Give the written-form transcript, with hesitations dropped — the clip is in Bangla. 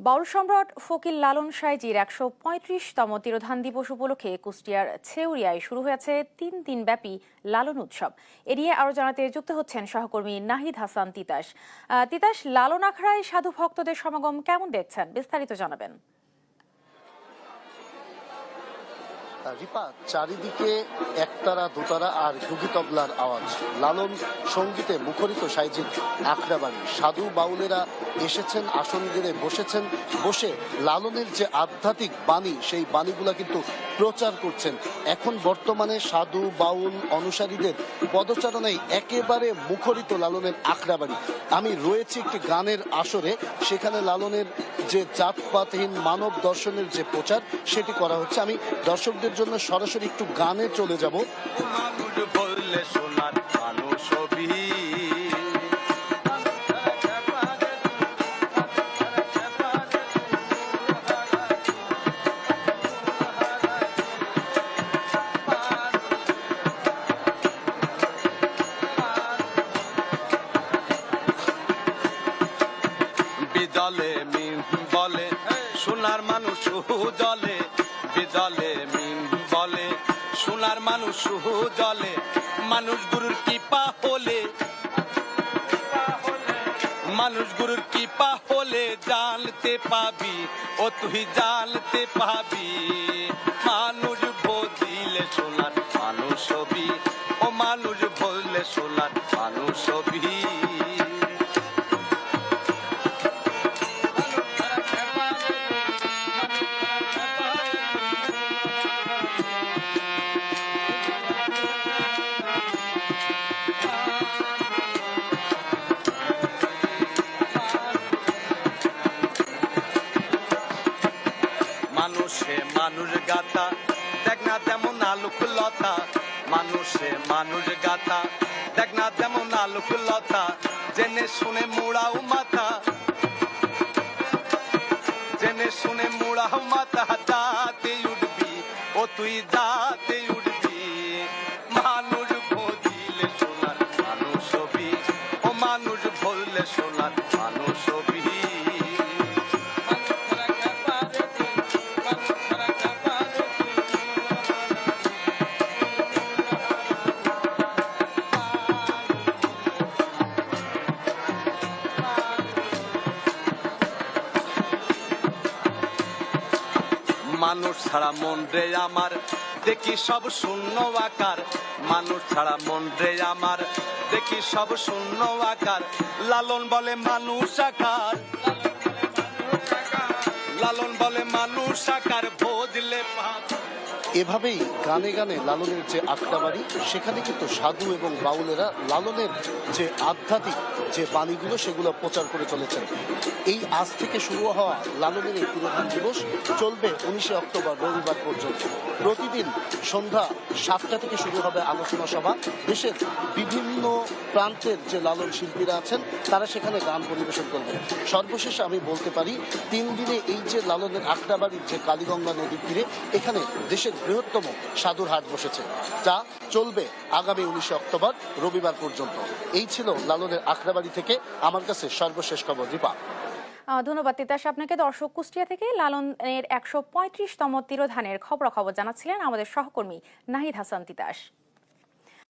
বাউল সম্রাট ফকির লালন সাইজির ১৩৫তম তিরোধান দিবস উপলক্ষে কুষ্টিয়ার ছেউরিয়ায় শুরু হয়েছে ৩ দিনব্যাপী লালন উৎসব। এ নিয়ে আরো জানাতে যুক্ত হচ্ছেন সহকর্মী নাহিদ হাসান তিতাস। তিতাস, লালন আখড়ায় সাধু ভক্তদের সমাগম কেমন দেখছেন, বিস্তারিত জানাবেন। রিপা, চারিদিকে একতারা দোতারা আর ঘুঘি তবলার আওয়াজ। লালন সঙ্গীতে মুখরিত সাইজির আখড়াবাড়ি। সাধু বাউলেরা এসেছেন, আসন গেড়ে বসেছেন, বসে লালনের যে আধ্যাত্মিক বাণী সেই বাণীগুলা কিন্তু প্রচার করছেন। এখন বর্তমানে সাধু বাউল অনুসারীদের পদচারণায় একেবারে মুখরিত লালনের আখড়াবাড়ি। আমি রয়েছি একটি গানের আসরে, সেখানে লালনের যে জাতপাতহীন মানব দর্শনের যে প্রচার সেটি করা হচ্ছে। আমি দর্শকদের জন্য সরাসরি একটু গানে চলে যাব। বিজলে মিম বলে সোনার মানুষ জলে, বিজলে মিম বলে সোনার মানুষ জলে, মানুষ গুরুর কৃপা হলে, মানুষ গুরুর কৃপা হলে জানতে পাবি, ও তুই জানতে পাবি। মানুষ বদিলে সোনার মানুষ হবি, ও মানুষ বললে সোনার মানুষ হবি। মানুষে মানুষ গাথা, দেখ না তেমন আলোক লতা, মানুষে মানুষ গাথা, দেখ না তেমন আলোক লতা, জেনে শুনে মুড়াও মাথা, জেনে শুনে মুড়াও মাথা, যাতে উঠবি, ও তুই যাতে উঠবি। মানুষ বদিলে সোনার মানুষ হবি, ও মানুষ বললে সোনার মানুষ হবি। মানুষ ছাড়া মন রে আমার দেখি সব শূন্য আকার, মানুষ ছাড়া মন রে আমার দেখি সব শূন্য আকার। লালন বলে মানুষ আকার, লালন বলে মানুষ আকার, বুঝলে এভাবেই গানে গানে লালনের যে আখড়াবাড়ি, সেখানে কিন্তু সাধু এবং বাউলেরা লালনের যে আধ্যাত্মিক যে বাণীগুলো সেগুলো প্রচার করে চলেছেন। এই আজ থেকে শুরু হওয়া লালনের এই তিরোধান দিবস চলবে 19 অক্টোবর রবিবার পর্যন্ত। প্রতিদিন সন্ধ্যা 7টা থেকে শুরু হবে আলোচনা সভা। দেশের বিভিন্ন প্রান্তের যে লালন শিল্পীরা আছেন তারা সেখানে গান পরিবেশন করবেন। সর্বশেষ আমি বলতে পারি, 3 দিনে এই যে লালনের আখড়াবাড়ির যে কালীগঙ্গা নদীর তীরে এখানে দেশের বৃহত্তম সাধুর হাট বসেছে, যা চলবে আগামী 19 অক্টোবর রবিবার পর্যন্ত। এই ছিল লালনের আখড়াবাড়ি থেকে আমার কাছে সর্বশেষ খবর। রিপা, ধন্যবাদ তিতাস আপনাকে। দর্শক, কুষ্টিয়া থেকে লালনের ১৩৫তম তিরোধানের খবরাখবর জানাচ্ছিলেন আমাদের সহকর্মী নাহিদ হাসান তিতাস।